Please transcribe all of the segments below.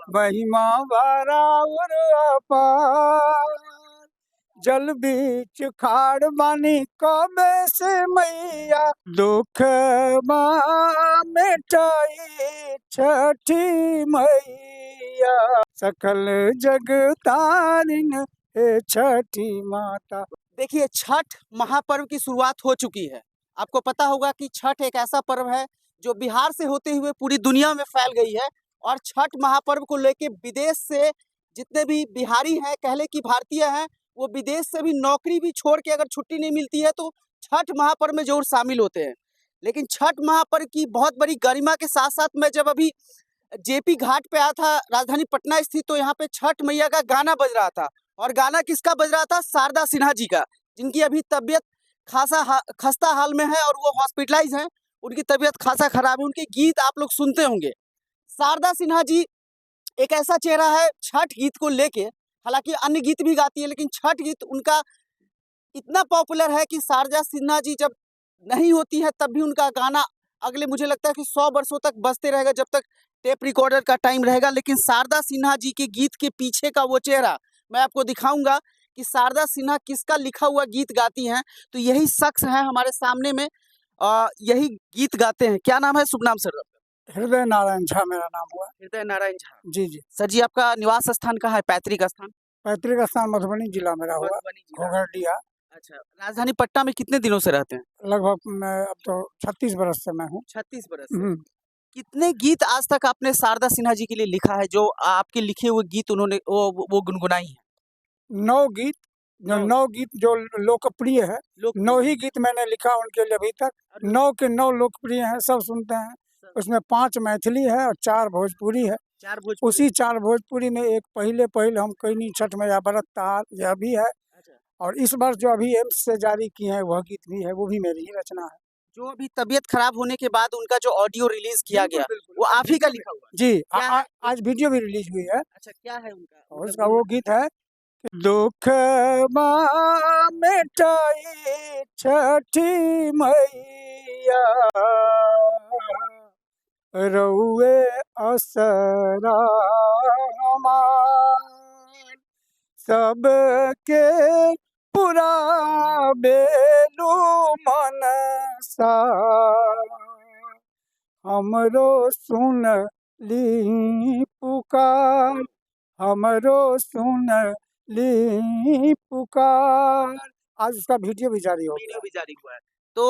महिमा बारावर अपार, जल बीच खाड़ बानी कबे से मैया, दुख माँ मिटाई छठी मैया, सकल जग तारिन हे छठी माता। देखिए, छठ महापर्व की शुरुआत हो चुकी है। आपको पता होगा कि छठ एक ऐसा पर्व है जो बिहार से होते हुए पूरी दुनिया में फैल गई है और छठ महापर्व को लेके विदेश से जितने भी बिहारी हैं, कह लें कि भारतीय हैं, वो विदेश से भी नौकरी भी छोड़ के अगर छुट्टी नहीं मिलती है तो छठ महापर्व में ज़रूर शामिल होते हैं। लेकिन छठ महापर्व की बहुत बड़ी गरिमा के साथ-साथ मैं जब अभी जेपी घाट पे आया था, राजधानी पटना स्थित, तो यहाँ पे छठ मैया का गाना बज रहा था और गाना किसका बज रहा था? शारदा सिन्हा जी का, जिनकी अभी तबीयत खस्ता हाल में है और वो हॉस्पिटलाइज हैं। उनकी तबीयत खासा खराब है। उनके गीत आप लोग सुनते होंगे। शारदा सिन्हा जी एक ऐसा चेहरा है छठ गीत को लेके, हालांकि अन्य गीत भी गाती है लेकिन छठ गीत उनका इतना पॉपुलर है कि शारदा सिन्हा जी जब नहीं होती है तब भी उनका गाना अगले मुझे लगता है कि 100 वर्षों तक बजते रहेगा, जब तक टेप रिकॉर्डर का टाइम रहेगा। लेकिन शारदा सिन्हा जी के गीत के पीछे का वो चेहरा मैं आपको दिखाऊंगा कि शारदा सिन्हा किसका लिखा हुआ गीत गाती हैं। तो यही शख्स है हमारे सामने में, यही गीत गाते हैं। क्या नाम है? शुभ नाम सर। हृदय नारायण झा मेरा नाम हुआ। हृदय नारायण झा जी जी। सर जी, आपका निवास स्थान कहाँ है? पैतृक स्थान? पैतृक स्थान मधुबनी जिला मेरा हुआ, मधुबनी जिला। घोघरडिया। अच्छा, राजधानी पटना में कितने दिनों से रहते हैं? लगभग मैं अब तो 36 बरस से मैं हूँ। 36 बरस से। कितने गीत आज तक आपने शारदा सिन्हा जी के लिए लिखा है, जो आपके लिखे हुए गीत उन्होंने वो गुनगुनाई हैं? 9 गीत, जो 9 9 गीत जो लोकप्रिय है, लोकप्रिय। 9 ही गीत मैंने लिखा उनके लिए अभी तक। अरे 9 के 9 लोकप्रिय हैं, सब सुनते हैं। सब। उसमें 5 मैथिली है और 4 भोजपुरी है। 4 भोजपुरी। उसी 4 भोजपुरी में एक पहिले पहिले हम कईनी छठ मैया बरत तहार, यह भी है। अच्छा, और इस वर्ष जो अभी एम्स से जारी किए हैं वह गीत भी है, वो भी मेरी ही रचना है। जो अभी तबीयत खराब होने के बाद उनका जो ऑडियो रिलीज किया बिल्कुल, गया, बिल्कुल। वो आप ही का लिखा हुआ है? जी, क्या है? आज वीडियो भी रिलीज हुई है अच्छा, क्या है उनका? और मतलब उसका वो गीत है, दुख माँ मिटाई छठी मैया, रउए असरा हमार, सबके पूरा बेलू मनसा, हमरो सुन ली पुकार, हमरो सुन ली पुकार। आज उसका वीडियो भी जारी हो वीडियो गया। भी जारी हुआ है। तो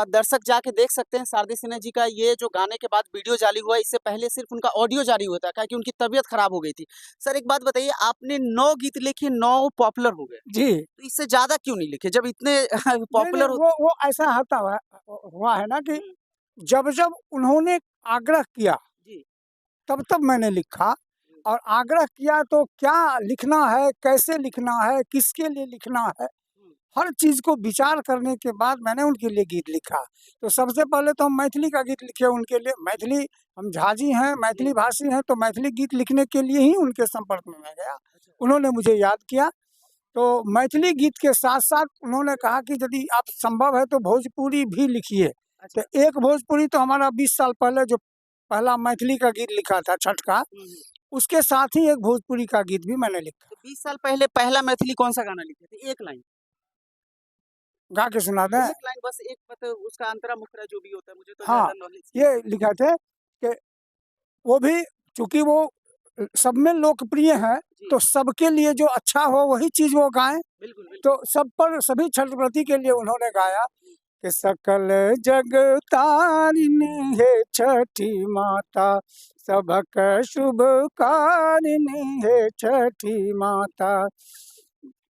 दर्शक जाके देख सकते हैं शारदा सिन्हा जी का ये जो गाने के बाद वीडियो जारी हुआ है। इससे पहले सिर्फ उनका ऑडियो जारी हुआ था, क्या कि उनकी तबीयत खराब हो गई थी। सर एक बात बताइए, आपने 9 गीत लिखे, 9 पॉपुलर हो गए, जी। तो इससे ज़्यादा क्यों नहीं लिखे जब इतने नहीं, नहीं, पॉपुलर हो? वो ऐसा होता हुआ है ना कि जब उन्होंने आग्रह किया, जी। तब मैंने लिखा। और आग्रह किया तो क्या लिखना है, कैसे लिखना है, किसके लिए लिखना है, हर चीज़ को विचार करने के बाद मैंने उनके लिए गीत लिखा। तो सबसे पहले तो हम मैथिली का गीत लिखे उनके लिए। मैथिली, हम झाजी हैं, मैथिली भाषी हैं, तो मैथिली गीत लिखने के लिए ही उनके संपर्क में मैं गया। उन्होंने मुझे याद किया, तो मैथिली गीत के साथ-साथ उन्होंने कहा कि यदि आप संभव है तो भोजपुरी भी लिखिए। तो एक भोजपुरी तो हमारा 20 साल पहले जो पहला मैथिली का गीत लिखा था छठ का, उसके साथ ही एक भोजपुरी का गीत भी मैंने लिखा। तो 20 साल पहले पहला मैथिली कौन-सा गाना लिखे थे? 1 लाइन। गा के सुना दें? 1 लाइन बस, एक मतलब उसका अंतरा-मुखरा जो भी होता है, मुझे तो हाँ, ज़्यादा नॉलेज नहीं ये है। लिखा थे कि वो भी चूँकि वो सब में लोकप्रिय हैं, जी। तो सबके लिए जो अच्छा हो वही चीज़ वो गाएँ। बिल्कुल, बिल्कुल। तो सब पर सभी छठ व्रती के लिए उन्होंने गाया कि सकल जग तारिणी है छठी माता, सबक शुभ कारिणी है छठी माता,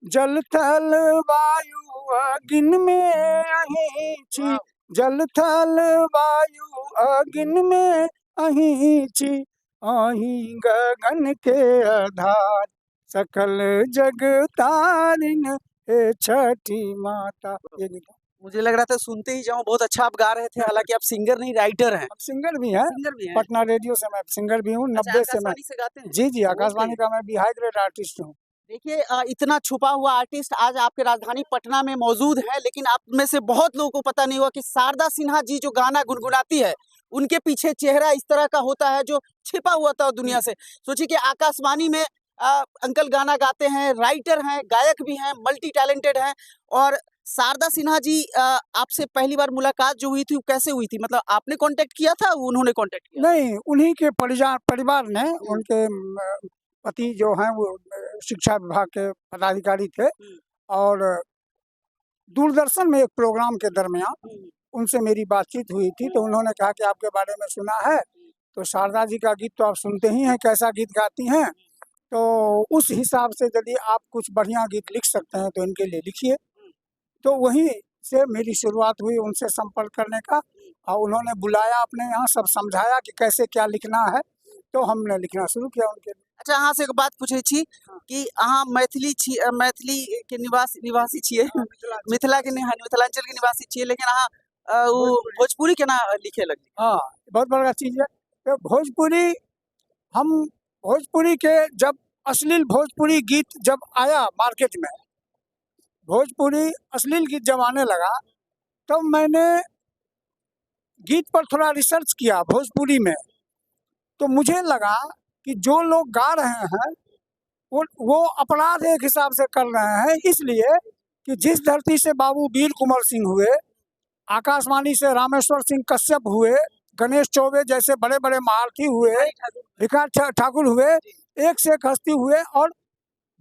जल थल वायु अग्नि में अहीं छी, जल थल वायु अग्नि में अहीं छी, अहीं गगन के आधार, सकल जग तारिण हे छठी माता। ये गीत मुझे लग रहा था सुनते ही जाऊँ, बहुत अच्छा आप गा रहे थे। हालाँकि आप सिंगर नहीं, राइटर हैं। अब सिंगर भी हैं, सिंगर भी हैं? पटना रेडियो से मैं सिंगर भी हूँ, अच्छा, 90 से मैं। आकाशवाणी से गाते हैं? जी, जी, ओके। आकाशवाणी का मैं भी हाई ग्रेड आर्टिस्ट हूँ। देखिए इतना छुपा हुआ आर्टिस्ट आज आपके राजधानी पटना में मौजूद है, लेकिन आप में से बहुत लोगों को पता नहीं हुआ कि शारदा सिन्हा जी जो गाना गुनगुनाती है, उनके पीछे चेहरा इस तरह का होता है जो छिपा हुआ था दुनिया से। सोचिए कि आकाशवाणी में अंकल गाना गाते हैं, राइटर हैं, गायक भी हैं, मल्टी टैलेंटेड हैं और शारदा सिन्हा जी आपसे पहली बार मुलाकात जो हुई थी, वो कैसे हुई थी? मतलब आपने कॉन्टैक्ट किया था, उन्होंने कॉन्टैक्ट किया? नहीं, उन्हीं के परिवार ने, उनके पति जो हैं वो शिक्षा विभाग के पदाधिकारी थे और दूरदर्शन में एक प्रोग्राम के दरमियान उनसे मेरी बातचीत हुई थी, तो उन्होंने कहा कि आपके बारे में सुना है, तो शारदा जी का गीत तो आप सुनते ही हैं, कैसा गीत गाती हैं, तो उस हिसाब से यदि आप कुछ बढ़िया गीत लिख सकते हैं, तो इनके लिए लिखिए। तो वहीं से मेरी शुरुआत हुई उनसे संपर्क करने का और उन्होंने बुलाया अपने यहाँ, सब समझाया कि कैसे क्या लिखना है, तो हमने लिखना शुरू किया उनके लिए। अच्छा अहाँ से एक बात पूछे छी कि अहाँ मैथिली के निवासी छियै मिथिला के मिथिलांचल के निवासी छियै, लेकिन अहाँ वो भोजपुरी केना लिखे लगली? हाँ, बहुत बड़ा चीज़ है। तो भोजपुरी के जब अश्लील भोजपुरी गीत जब आया मार्केट में, भोजपुरी अश्लील गीत जब आने लगा, तब मैंने गीत पर थोड़ा रिसर्च किया भोजपुरी में, तो मुझे लगा कि जो लोग गा रहे हैं वो अपराध एक हिसाब से कर रहे हैं, इसलिए कि जिस धरती से बाबू वीर कुंवर सिंह हुए, आकाशवाणी से रामेश्वर सिंह कश्यप हुए, गणेश चौबे जैसे बड़े बड़े महारथी हुए, भिखारी ठाकुर हुए, एक से एक हस्ती हुए, और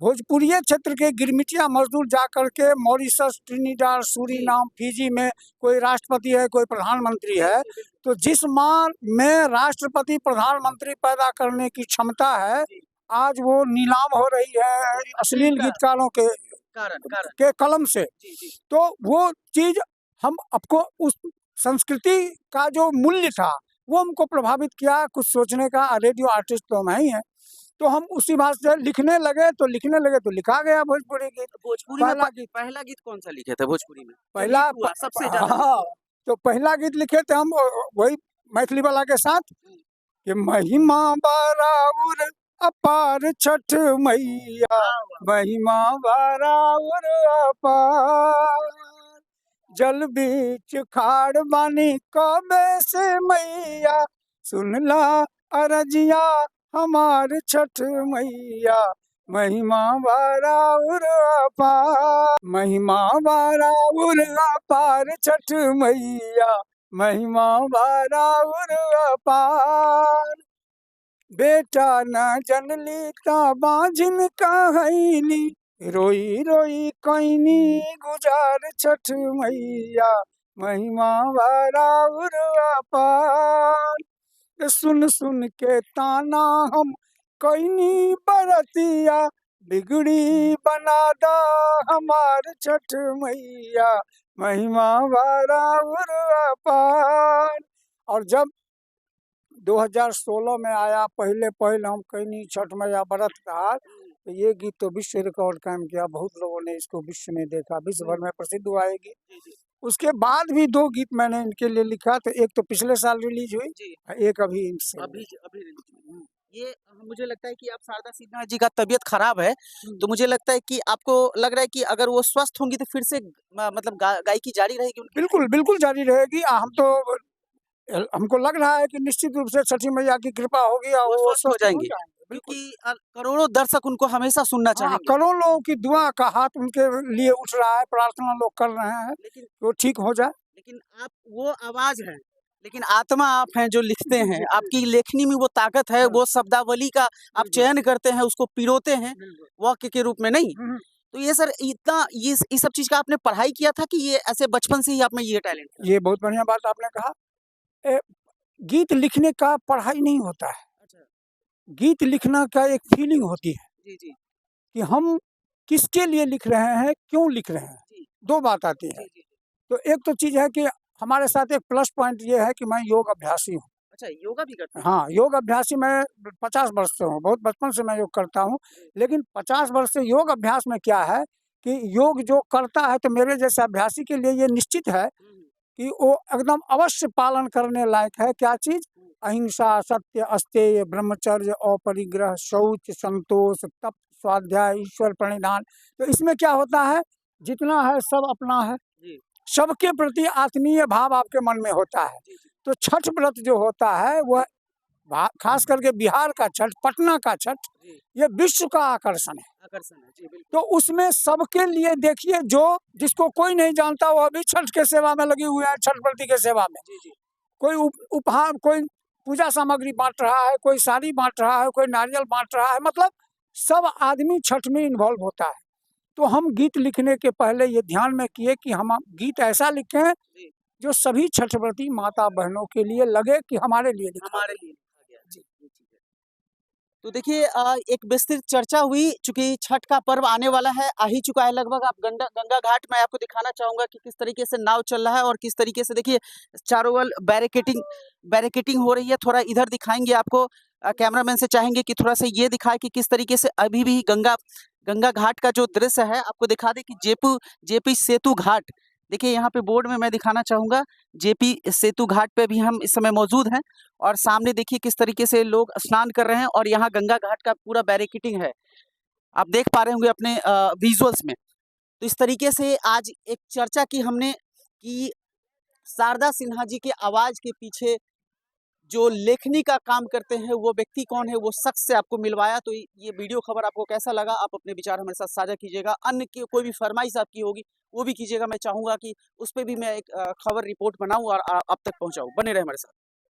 भोजपुरिया क्षेत्र के गिरमिटिया मजदूर जा करके मॉरिशस, ट्रिनिडाद, सूरीनाम, फिजी में कोई राष्ट्रपति है, कोई प्रधानमंत्री है, तो जिस माँ में राष्ट्रपति प्रधानमंत्री पैदा करने की क्षमता है, आज वो नीलाम हो रही है अश्लील गीतकारों के कलम से। तो वो चीज हम आपको उस संस्कृति का जो मूल्य था वो हमको प्रभावित किया, कुछ सोचने का। रेडियो आर्टिस्ट तो हम ही हैं, तो हम उसी भाषा से लिखने लगे तो लिखा गया भोजपुरी गीत। भोजपुरी में पहला गीत कौन सा लिखे थे भोजपुरी में? पहला सबसे ज्यादा? हाँ, तो पहला गीत लिखे थे हम वही मैथिली वाला के साथ कि महिमा बाराउर अपार छठ मैया, महिमा बाराउर अपार, जल बीच खाड़ बानी कबे से मैया, सुनला अरजिया हमार छठ मैया, महिमा बाराउर अपार, महिमा बाराउर अपार छठ मैया, महिमा बाराउर अपार, बेटा न जनली ता बाझिन कहैली, रोई रोई कैनी गुजार छठ मैया, महिमा बाराउर अपार, सुन सुन के ताना हम कैनी बरतिया, बिगड़ी बना दा हमार छठ मैया, महिमा बाराउर अपार। और जब 2016 में आया पहले हम कैनी छठ मैया व्रत का, तो ये गीत तो विश्व रिकॉर्ड कायम किया, बहुत लोगों ने इसको विश्व में देखा, विश्व भर में प्रसिद्ध हुआ है गीत। उसके बाद भी 2 गीत मैंने इनके लिए लिखा, तो एक तो पिछले साल रिलीज हुई, एक अभी ये मुझे लगता है कि आप शारदा सिन्हा जी का तबीयत खराब है, तो मुझे लगता है कि आपको लग रहा है कि अगर वो स्वस्थ होंगी तो फिर से मतलब गायकी जारी रहेगी? बिल्कुल बिल्कुल जारी रहेगी। हम तो हमको लग रहा है कि निश्चित रूप से छठी मैया की कृपा होगी और वो स्वस्थ हो जाएंगे, क्योंकि करोड़ों दर्शक उनको हमेशा सुनना चाहेंगे। करोड़ों लोगों की दुआ का हाथ उनके लिए उठ रहा है, प्रार्थना लोग कर रहे हैं लेकिन वो ठीक हो जाए। लेकिन आप वो आवाज है, लेकिन आत्मा आप हैं जो लिखते हैं, आपकी लेखनी में वो ताकत है, वो शब्दावली का आप चयन करते हैं, उसको पिरोते हैं वाक्य के रूप में, नहीं? तो ये सर इतना ये सब चीज का आपने पढ़ाई किया था कि ये ऐसे बचपन से ही आप में ये टैलेंट? ये बहुत बढ़िया बात आपने कहा। गीत लिखने का पढ़ाई नहीं होता है। अच्छा। गीत लिखना का एक फीलिंग होती है। जी जी। कि हम किसके लिए लिख रहे हैं, क्यों लिख रहे हैं, 2 बात आती है। तो एक तो चीज है कि हमारे साथ एक प्लस पॉइंट ये है कि मैं योग अभ्यासी हूँ। अच्छा, योगा भी करते हैं? हाँ, योग अभ्यासी मैं 50 वर्ष से हूँ, बहुत बचपन से मैं योग करता हूँ। लेकिन 50 वर्ष से योग अभ्यास में क्या है कि योग जो करता है, तो मेरे जैसे अभ्यासी के लिए ये निश्चित है कि वो एकदम अवश्य पालन करने लायक है। क्या चीज? अहिंसा, सत्य, अस्तेय, ब्रह्मचर्य, अपरिग्रह, शौच, संतोष, तप, स्वाध्याय, ईश्वर प्रणिधान। तो इसमें क्या होता है, जितना है सब अपना है, जी सबके प्रति आत्मीय भाव आपके मन में होता है। जी जी तो छठ व्रत जो होता है वह खास करके बिहार का छठ, पटना का छठ, जी ये विश्व का आकर्षण है। आकर्षण है जी बिल्कुल तो उसमें सबके लिए देखिए, जो जिसको कोई नहीं जानता वह भी छठ के सेवा में लगे हुए हैं, छठ व्रती के सेवा में। जी जी कोई उपहार, कोई पूजा सामग्री बांट रहा है, कोई साड़ी बांट रहा है, कोई नारियल बांट रहा है, मतलब सब आदमी छठ में इन्वॉल्व होता है। तो हम गीत लिखने के पहले ये ध्यान में किए कि हम गीत ऐसा लिखें जी जो सभी छठव्रती माता बहनों के लिए लगे कि हमारे लिए लिखा हमारे गया। लिए लिखा गया जी ये चीज़ है। तो देखिए एक विस्तृत चर्चा हुई, चूंकि छठ का पर्व आने वाला है, आ ही चुका है लगभग। आप गंगा गंगा घाट में आपको दिखाना चाहूंगा कि किस तरीके से नाव चल रहा है और किस तरीके से देखिए चारों ओर बैरिकेटिंग हो रही है। थोड़ा इधर दिखाएंगे आपको, कैमरामैन से चाहेंगे कि थोड़ा सा ये दिखाए कि किस तरीके से अभी भी गंगा गंगा घाट का जो दृश्य है आपको दिखा दे कि जेपी सेतु घाट। देखिए यहाँ पे बोर्ड में मैं दिखाना चाहूंगा, जेपी सेतु घाट पे भी हम इस समय मौजूद हैं और सामने देखिए किस तरीके से लोग स्नान कर रहे हैं और यहाँ गंगा घाट का पूरा बैरिकेटिंग है, आप देख पा रहे होंगे अपने विजुअल्स में। तो इस तरीके से आज एक चर्चा की हमने कि शारदा सिन्हा जी के आवाज के पीछे जो लेखनी का काम करते हैं वो व्यक्ति कौन है, वो शख्स से आपको मिलवाया। तो ये वीडियो खबर आपको कैसा लगा, आप अपने विचार हमारे साथ साझा कीजिएगा। अन्य की कोई भी फरमाइश आपकी होगी वो भी कीजिएगा, मैं चाहूंगा कि उस पर भी मैं एक खबर रिपोर्ट बनाऊं और आप तक पहुंचाऊं। बने रहे हमारे साथ।